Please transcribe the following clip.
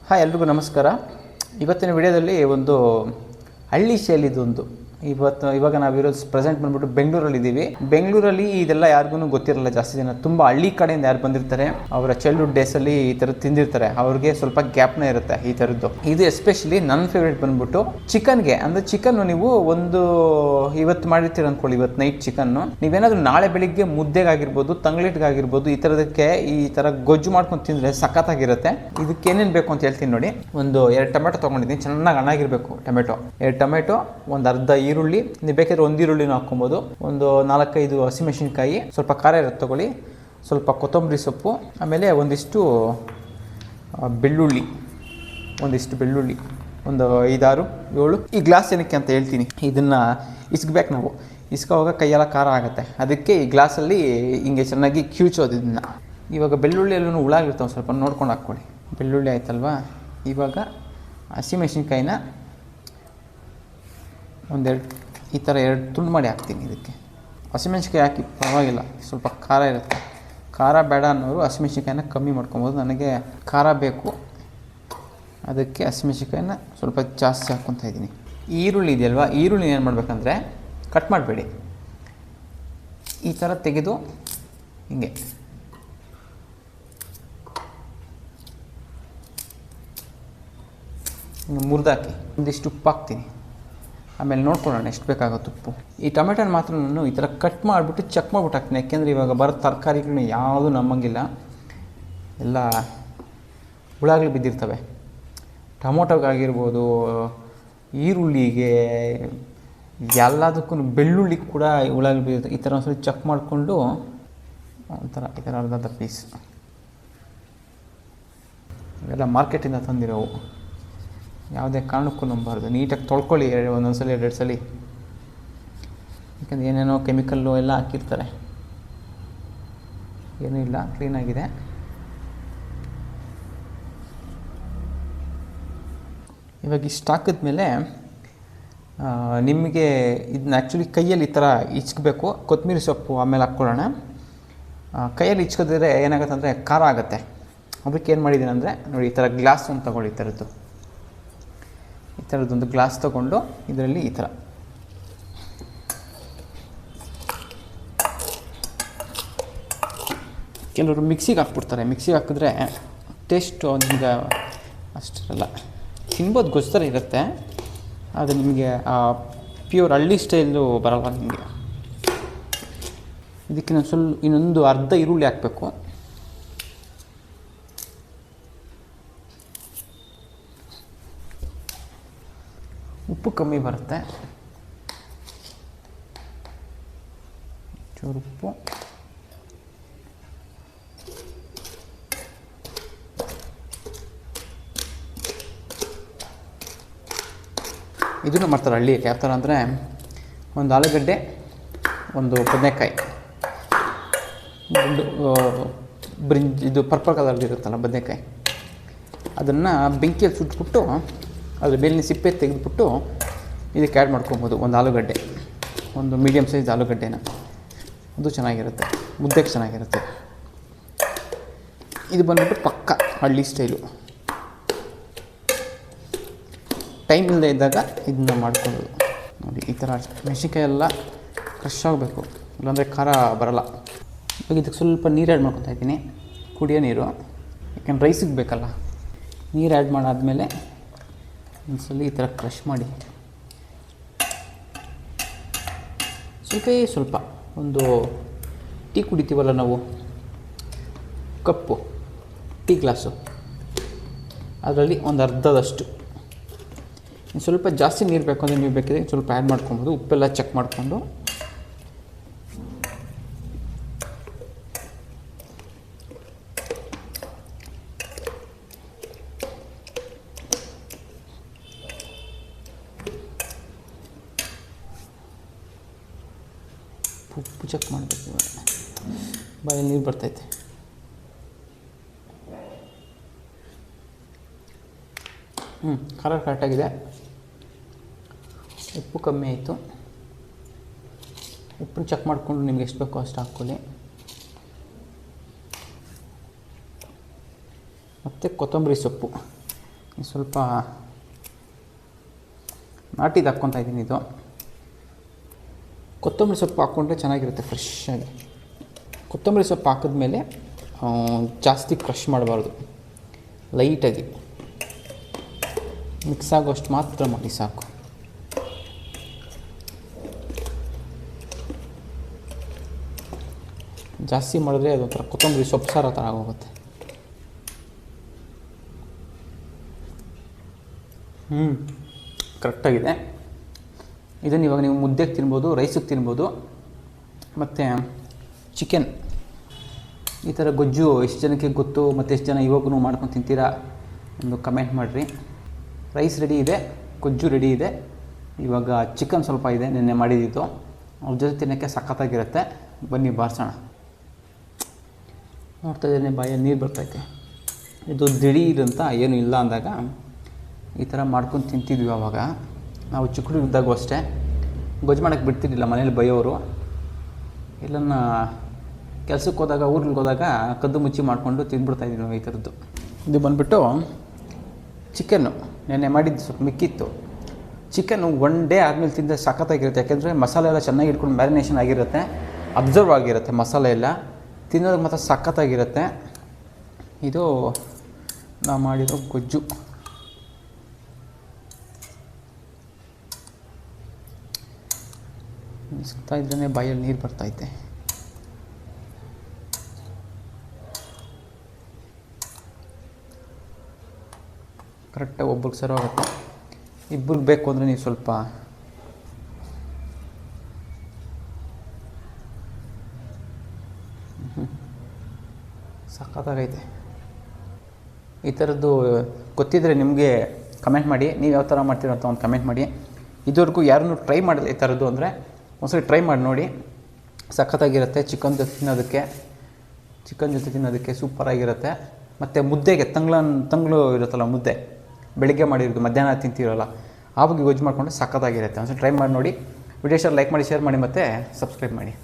Hi ಎಲ್ರಿಗೂ ನಮಸ್ಕಾರ. ಇವತ್ತಿನ ವಿಡಿಯೋದಲ್ಲಿ ಒಂದು ಹಳ್ಳಿ ಶೈಲಿದೊಂದು ಇವಾಗ ನಾವಿರೋದು ಪ್ರೆಸೆಂಟ್ ಬಂದ್ಬಿಟ್ಟು ಬೆಂಗಳೂರಲ್ಲಿದ್ದೀವಿ. ಬೆಂಗಳೂರಲ್ಲಿ ಇದೆಲ್ಲ ಯಾರಿಗೂ ಗೊತ್ತಿರಲ್ಲ. ಜಾಸ್ತಿ ಜನ ತುಂಬ ಹಳ್ಳಿ ಕಡೆಯಿಂದ ಯಾರು ಬಂದಿರ್ತಾರೆ ಅವರ ಚೈಲ್ಡ್ಹುಡ್ ಡೇಸಲ್ಲಿ ಈ ಥರದ್ದು ತಿಂದಿರ್ತಾರೆ, ಅವ್ರಿಗೆ ಸ್ವಲ್ಪ ಗ್ಯಾಪ್ನ ಇರುತ್ತೆ ಈ ಥರದ್ದು. ಇದು ಎಸ್ಪೆಷಲಿ ನನ್ನ ಫೇವ್ರೇಟ್ ಬಂದ್ಬಿಟ್ಟು ಚಿಕನ್ಗೆ. ಅಂದರೆ ಚಿಕನ್ನು ನೀವು ಇವತ್ತು ಮಾಡಿರ್ತೀರ ಅಂದ್ಕೊಳ್ಳಿ, ಇವತ್ತು ನೈಟ್ ಚಿಕನ್ನು ನೀವೇನಾದರೂ ನಾಳೆ ಬೆಳಿಗ್ಗೆ ಮುದ್ದೆಗಾಗಿರ್ಬೋದು, ತಂಗ್ಳಿಟ್ಗಾಗಿರ್ಬೋದು, ಈ ಥರದಕ್ಕೆ ಈ ಥರ ಗೊಜ್ಜು ಮಾಡ್ಕೊಂಡು ತಿಂದರೆ ಸಖತ್ತಾಗಿರುತ್ತೆ. ಇದಕ್ಕೆ ಏನೇನು ಬೇಕು ಅಂತ ಹೇಳ್ತೀನಿ ನೋಡಿ. ಒಂದು 2 ಟೊಮೆಟೊ ತೊಗೊಂಡಿದ್ದೀನಿ, ಚೆನ್ನಾಗಿ ಹಣ್ಣಾಗಿರಬೇಕು ಟೊಮೆಟೊ. 2 ಟೊಮೆಟೊ, ಒಂದು ಅರ್ಧ ಈರುಳ್ಳಿ, ನೀವು ಬೇಕಾದ್ರೆ ಒಂದು ಈರುಳ್ಳಿನೂ ಹಾಕ್ಕೊಬೋದು, ಒಂದು 4-5 ಹಸಿಮೆಣಸಿನ್ಕಾಯಿ, ಸ್ವಲ್ಪ ಖಾರ ಇರುತ್ತೆ ತೊಗೊಳ್ಳಿ, ಸ್ವಲ್ಪ ಕೊತ್ತಂಬರಿ ಸೊಪ್ಪು, ಆಮೇಲೆ ಒಂದಿಷ್ಟು ಬೆಳ್ಳುಳ್ಳಿ, ಒಂದು 5-6-7. ಈ ಗ್ಲಾಸ್ ಏನಕ್ಕೆ ಅಂತ ಹೇಳ್ತೀನಿ. ಇದನ್ನು ಇಸ್ಕಬೇಕು ನಾವು. ಇಸ್ಕೋವಾಗ ಕೈಯೆಲ್ಲ ಖಾರ ಆಗುತ್ತೆ, ಅದಕ್ಕೆ ಈ ಗ್ಲಾಸಲ್ಲಿ ಹಿಂಗೆ ಚೆನ್ನಾಗಿ ಕಿವುಚೋದು ಇದನ್ನು. ಇವಾಗ ಬೆಳ್ಳುಳ್ಳಿಯಲ್ಲೂ ಹುಳಾಗಿರ್ತಾವೆ, ಸ್ವಲ್ಪ ನೋಡ್ಕೊಂಡು ಹಾಕ್ಕೊಳ್ಳಿ. ಬೆಳ್ಳುಳ್ಳಿ ಆಯ್ತಲ್ವಾ, ಇವಾಗ ಹಸಿಮೆಣಸಿನ್ಕಾಯಿನ ಈ ಥರ 2 ತುಂಡು ಮಾಡಿ ಹಾಕ್ತೀನಿ. ಇದಕ್ಕೆ ಹಸಿಮೆಣ್ಸಿನ್ಕಾಯಿ ಹಾಕಿ ಪರವಾಗಿಲ್ಲ, ಸ್ವಲ್ಪ ಖಾರ ಇರುತ್ತೆ. ಖಾರ ಬೇಡ ಅನ್ನೋರು ಹಸಿಮೆಣ್ಸಿನ್ಕಾಯಿನ ಕಮ್ಮಿ ಮಾಡ್ಕೊಬೋದು. ನನಗೆ ಖಾರ ಬೇಕು, ಅದಕ್ಕೆ ಹಸಿಮೆಣ್ಸಿನ್ಕಾಯಿನ ಸ್ವಲ್ಪ ಜಾಸ್ತಿ ಹಾಕ್ಕೊತಾ ಇದ್ದೀನಿ. ಈರುಳ್ಳಿ ಇದೆಯಲ್ವಾ, ಈರುಳ್ಳಿ ಏನು ಮಾಡಬೇಕಂದ್ರೆ ಕಟ್ ಮಾಡಬೇಡಿ, ಈ ಥರ ತೆಗೆದು ಹಿಂಗೆ ಮುರಿದಾಕಿ ಒಂದಿಷ್ಟು ಉಪ್ಪು ಹಾಕ್ತೀನಿ. ಆಮೇಲೆ ನೋಡ್ಕೊಳ್ಳೋಣ ಎಷ್ಟು ಬೇಕಾಗುತ್ತೆ ಉಪ್ಪು. ಈ ಟೊಮೆಟೊನ ಮಾತ್ರ ನಾನು ಈ ಥರ ಕಟ್ ಮಾಡಿಬಿಟ್ಟು ಚೆಕ್ ಮಾಡಿಬಿಟ್ಟು ಹಾಕ್ತೀನಿ. ಯಾಕೆಂದರೆ ಇವಾಗ ಬರೋ ತರಕಾರಿಗಳನ್ನ ಯಾವುದೂ ನಮ್ಮಂಗಿಲ್ಲ, ಎಲ್ಲ ಹುಳಗಳು ಬಿದ್ದಿರ್ತವೆ. ಟೊಮೊಟೊಗಾಗಿರ್ಬೋದು, ಈರುಳ್ಳಿಗೆ, ಎಲ್ಲದಕ್ಕೂ, ಬೆಳ್ಳುಳ್ಳಿ ಕೂಡ ಹುಳಗಳು ಬಿದ್ದಿರ್ತವೆ. ಈ ಥರ ಒಂದ್ಸಲ ಚೆಕ್ ಮಾಡಿಕೊಂಡು ಈ ಥರ ಅರ್ಧ ಪೀಸ್ ಇವೆಲ್ಲ ಮಾರ್ಕೆಟಿಂದ ತಂದಿರೋವು, ಯಾವುದೇ ಕಾರಣಕ್ಕೂ ನಂಬಾರ್ದು. ನೀಟಾಗಿ ತೊಳ್ಕೊಳ್ಳಿ ಒಂದೊಂದ್ಸಲಿ 2 ಸಲ, ಯಾಕಂದರೆ ಏನೇನೋ ಕೆಮಿಕಲ್ಲು ಎಲ್ಲ ಹಾಕಿರ್ತಾರೆ. ಏನೂ ಇಲ್ಲ, ಕ್ಲೀನಾಗಿದೆ. ಇವಾಗ ಇಷ್ಟು ಹಾಕಿದ್ಮೇಲೆ ನಿಮಗೆ ಇದನ್ನ ಆ್ಯಕ್ಚುಲಿ ಕೈಯಲ್ಲಿ ಈ ಥರ ಇಚ್ಕಬೇಕು. ಕೊತ್ತಂಬರಿ ಸೊಪ್ಪು ಆಮೇಲೆ ಹಾಕ್ಕೊಳ್ಳೋಣ. ಕೈಯಲ್ಲಿ ಇಚ್ಕೋದಿದ್ರೆ ಏನಾಗುತ್ತೆ ಅಂದರೆ ಖಾರ ಆಗುತ್ತೆ. ಅದಕ್ಕೆ ಏನು ಮಾಡಿದ್ದೀನಿ ಅಂದರೆ ನೋಡಿ, ಈ ಥರ ಗ್ಲಾಸ್ ಒಂದು ತೊಗೊಳ್ಳಿ. ಈ ಥರದ್ದೊಂದು ಗ್ಲಾಸ್ ತೊಗೊಂಡು ಇದರಲ್ಲಿ ಈ ಥರ ಕೆಲವರು ಮಿಕ್ಸಿಗೆ ಹಾಕ್ಬಿಡ್ತಾರೆ. ಮಿಕ್ಸಿಗೆ ಹಾಕಿದ್ರೆ ಟೇಸ್ಟು ನಿಮ್ಗೆ ಅಷ್ಟಿರಲ್ಲ. ತಿನ್ಬೋದು, ಗೊಜ್ಜು ಇರುತ್ತೆ, ಅದು ನಿಮಗೆ ಪ್ಯೂರ್ ಹಳ್ಳಿ ಸ್ಟೈಲು ಬರಲ್ಲ ನಿಮಗೆ. ಇದಕ್ಕೆ ನಾನು ಇನ್ನೊಂದು ಅರ್ಧ ಈರುಳ್ಳಿ ಹಾಕಬೇಕು. ಉಪ್ಪು ಕಮ್ಮಿ ಬರುತ್ತೆ, ಚೂರು ಉಪ್ಪು. ಇದನ್ನು ಮಾಡ್ತಾರೆ ಹಳ್ಳಿಯಲ್ಲಿ. ಯಾವ ಥರ ಅಂದರೆ ಒಂದು ಆಲೂಗಡ್ಡೆ, ಒಂದು ಬದನೆಕಾಯಿ, ಇದು ಪರ್ಪಲ್ ಕಲರ್ ಇರುತ್ತಲ್ಲ ಬದನೆಕಾಯಿ, ಅದನ್ನು ಬೆಂಕಿಯಲ್ಲಿ ಸುಟ್ಬಿಟ್ಟು ಅದ್ರ ಮೇಲಿನ ಸಿಪ್ಪೆ ತೆಗೆದುಬಿಟ್ಟು ಇದಕ್ಕೆ ಆ್ಯಡ್ ಮಾಡ್ಕೊಬೋದು. ಒಂದು ಆಲೂಗಡ್ಡೆ, ಒಂದು ಮೀಡಿಯಮ್ ಸೈಜ್ ಆಲೂಗಡ್ಡೆನ, ಅದು ಚೆನ್ನಾಗಿರುತ್ತೆ, ಮುದ್ದೆಗೆ ಚೆನ್ನಾಗಿರುತ್ತೆ. ಇದು ಬಂದ್ಬಿಟ್ಟು ಪಕ್ಕ ಹಳ್ಳಿ ಸ್ಟೈಲು. ಟೈಮ್ ಇಲ್ಲದೆ ಇದ್ದಾಗ ಇದನ್ನ ಮಾಡ್ಕೊಬೋದು. ನೋಡಿ, ಈ ಥರ ಮೆಣಸಿನ್ಕಾಯಿ ಎಲ್ಲ ಕ್ರಶ್ ಆಗಬೇಕು, ಇಲ್ಲಾಂದರೆ ಖಾರ ಬರಲ್ಲ. ಇವಾಗ ಇದಕ್ಕೆ ಸ್ವಲ್ಪ ನೀರು ಆ್ಯಡ್ ಮಾಡ್ಕೊತಾ ಇದ್ದೀನಿ, ಕುಡಿಯೋ ನೀರು, ಯಾಕೆಂದ್ರೆ ರೈಸಿಗೆ ಬೇಕಲ್ಲ. ನೀರು ಆ್ಯಡ್ ಮಾಡಾದಮೇಲೆ ಒಂದ್ಸಲ ಈ ಥರ ಕ್ರಷ್ ಮಾಡಿ, ಸ್ವಲ್ಪ ಒಂದು ಟೀ ಕುಡಿತೀವಲ್ಲ ನಾವು, ಕಪ್ಪು ಟೀ ಗ್ಲಾಸು, ಅದರಲ್ಲಿ ಒಂದು ಅರ್ಧದಷ್ಟು. ಸ್ವಲ್ಪ ಜಾಸ್ತಿ ನೀರು ಬೇಕು ಅಂದರೆ ನೀವು ಬೇಕಿದ್ರೆ ಸ್ವಲ್ಪ ಆ್ಯಡ್ ಮಾಡ್ಕೊಬೋದು. ಉಪ್ಪೆಲ್ಲ ಚೆಕ್ ಮಾಡಿಕೊಂಡು ಉಪ್ಪು ಚೆಕ್ ಮಾಡಬೇಕು. ಇವಾಗ ಬಾಯಲ್ಲಿ ನೀರು ಬರ್ತೈತೆ. ಖಾರ ಕರೆಕ್ಟಾಗಿದೆ, ಉಪ್ಪು ಕಮ್ಮಿ ಆಯಿತು. ಉಪ್ಪನ್ನು ಚೆಕ್ ಮಾಡಿಕೊಂಡು ನಿಮ್ಗೆ ಎಷ್ಟು ಬೇಕೋ ಅಷ್ಟು ಹಾಕ್ಕೊಳ್ಳಿ. ಮತ್ತು ಕೊತ್ತಂಬರಿ ಸೊಪ್ಪು ಸ್ವಲ್ಪ ನಾಟಿದು ಹಾಕ್ಕೊತಾ ಇದ್ದೀನಿ. ಇದು ಕೊತ್ತಂಬರಿ ಸೊಪ್ಪು ಹಾಕ್ಕೊಂಡ್ರೆ ಚೆನ್ನಾಗಿರುತ್ತೆ ಫ್ರೆಶ್ಶಾಗಿ. ಕೊತ್ತಂಬರಿ ಸೊಪ್ಪು ಹಾಕಿದ್ಮೇಲೆ ಜಾಸ್ತಿ ಕ್ರಷ್ ಮಾಡಬಾರ್ದು, ಲೈಟಾಗಿ ಮಿಕ್ಸ್ ಆಗೋಷ್ಟು ಮಾತ್ರ ಮಾಡಿ ಸಾಕು. ಜಾಸ್ತಿ ಮಾಡಿದ್ರೆ ಅದೊಂಥರ ಕೊತ್ತಂಬರಿ ಸೊಪ್ಪು ಸಾರು ಥರ ಆಗೋಗುತ್ತೆ. ಕರೆಕ್ಟಾಗಿದೆ. ಇದನ್ನು ಇವಾಗ ನೀವು ಮುದ್ದೆಗೆ ತಿನ್ಬೋದು, ರೈಸಿಗೆ ತಿನ್ಬೋದು. ಮತ್ತು ಚಿಕನ್ ಈ ಥರ ಗೊಜ್ಜು ಎಷ್ಟು ಜನಕ್ಕೆ ಗೊತ್ತು ಮತ್ತು ಎಷ್ಟು ಜನ ಇವಾಗೂ ಮಾಡ್ಕೊಂಡು ತಿಂತೀರಾ ಒಂದು ಕಮೆಂಟ್ ಮಾಡಿರಿ. ರೈಸ್ ರೆಡಿ ಇದೆ, ಗೊಜ್ಜು ರೆಡಿ ಇದೆ. ಇವಾಗ ಚಿಕನ್ ಸ್ವಲ್ಪ ಇದೆ, ನೆನ್ನೆ ಮಾಡಿದ್ದು. ಅವ್ರ ಜೊತೆ ತಿನ್ನೋಕ್ಕೆ ಸಖತ್ತಾಗಿರುತ್ತೆ. ಬನ್ನಿ ಬಾರಿಸೋಣ. ನೋಡ್ತಾ ಇದ್ದೇನೆ ಬಾಯಲ್ಲಿ ನೀರು ಬರ್ತೈತೆ. ಇದು ದಿಢೀರಂತ ಏನು ಇಲ್ಲ ಅಂದಾಗ ಈ ಥರ ಮಾಡ್ಕೊಂಡು ತಿಂತಿದ್ವಿ. ಆವಾಗ ನಾವು ಚಿಕ್ಕ ಇದ್ದಾಗೂ ಅಷ್ಟೇ ಗೊಜ್ಜು ಮಾಡೋಕ್ಕೆ ಬಿಡ್ತಿರಲಿಲ್ಲ, ಮನೇಲಿ ಬೈಯೋರು. ಇಲ್ಲನ್ನ ಕೆಲಸಕ್ಕೆ ಹೋದಾಗ, ಊರಿಗೆ ಹೋದಾಗ ಕದ್ದು ಮುಚ್ಚಿ ಮಾಡಿಕೊಂಡು ತಿಂದ್ಬಿಡ್ತಾಯಿದ್ವಿ ನಾವು ಈ ಥರದ್ದು. ಇದು ಬಂದುಬಿಟ್ಟು ಚಿಕನ್ನು ನೆನ್ನೆ ಮಾಡಿದ್ದು ಸ್ವಲ್ಪ ಮಿಕ್ಕಿತ್ತು. ಚಿಕನ್ನು ಒನ್ ಡೇ ಆದಮೇಲೆ ತಿಂದರೆ ಸಖತ್ತಾಗಿರುತ್ತೆ. ಯಾಕೆಂದರೆ ಮಸಾಲೆ ಎಲ್ಲ ಚೆನ್ನಾಗಿ ಇಟ್ಕೊಂಡು ಮ್ಯಾರಿನೇಷನ್ ಆಗಿರುತ್ತೆ, ಅಬ್ಸರ್ವ್ ಆಗಿರುತ್ತೆ ಮಸಾಲೆ ಎಲ್ಲ. ತಿನ್ನೋದಕ್ಕೆ ಮಾತ್ರ ಸಖತ್ತಾಗಿರುತ್ತೆ. ಇದು ನಾವು ಮಾಡಿರೋ ಗೊಜ್ಜು. ಸಿಗ್ತಾ ಇದ್ರೇ ಬಾಯಲ್ಲಿ ನೀರು ಬರ್ತೈತೆ. ಕರೆಕ್ಟಾಗಿ ಒಬ್ರಿಗೆ ಸರ್ವ್ ಆಗುತ್ತೆ. ಇಬ್ಬರಿಗೆ ಬೇಕು ಅಂದರೆ ನೀವು ಸ್ವಲ್ಪ ಸಖತ್ತಾಗೈತೆ. ಈ ಥರದ್ದು ಗೊತ್ತಿದ್ದರೆ ನಿಮಗೆ ಕಮೆಂಟ್ ಮಾಡಿ, ನೀವು ಯಾವ ಥರ ಮಾಡ್ತೀರೋ ಅಂತ ಒಂದು ಕಮೆಂಟ್ ಮಾಡಿ. ಇದುವರೆಗೂ ಯಾರನ್ನೂ ಟ್ರೈ ಮಾಡಿಲ್ಲ ಈ ಥರದ್ದು ಅಂದರೆ ಒಂದ್ಸರಿ ಟ್ರೈ ಮಾಡಿ ನೋಡಿ, ಸಖತ್ತಾಗಿರುತ್ತೆ. ಚಿಕನ್ ಜೊತೆ ತಿನ್ನೋದಕ್ಕೆ ಸೂಪರಾಗಿರುತ್ತೆ. ಮತ್ತು ಮುದ್ದೆಗೆ ತಂಗ್ಳು ಇರುತ್ತಲ್ಲ ಮುದ್ದೆ, ಬೆಳಿಗ್ಗೆ ಮಾಡಿರೋದು ಮಧ್ಯಾಹ್ನ ತಿಂತೀರಲ್ಲ, ಆವಾಗ ಗೊಜ್ಜು ಮಾಡಿಕೊಂಡು ಸಖತ್ತಾಗಿರುತ್ತೆ. ಒಂದ್ಸರಿ ಟ್ರೈ ಮಾಡಿ ನೋಡಿ. ವಿಡಿಯೋ ಲೈಕ್ ಮಾಡಿ, ಶೇರ್ ಮಾಡಿ ಮತ್ತು ಸಬ್ಸ್ಕ್ರೈಬ್ ಮಾಡಿ.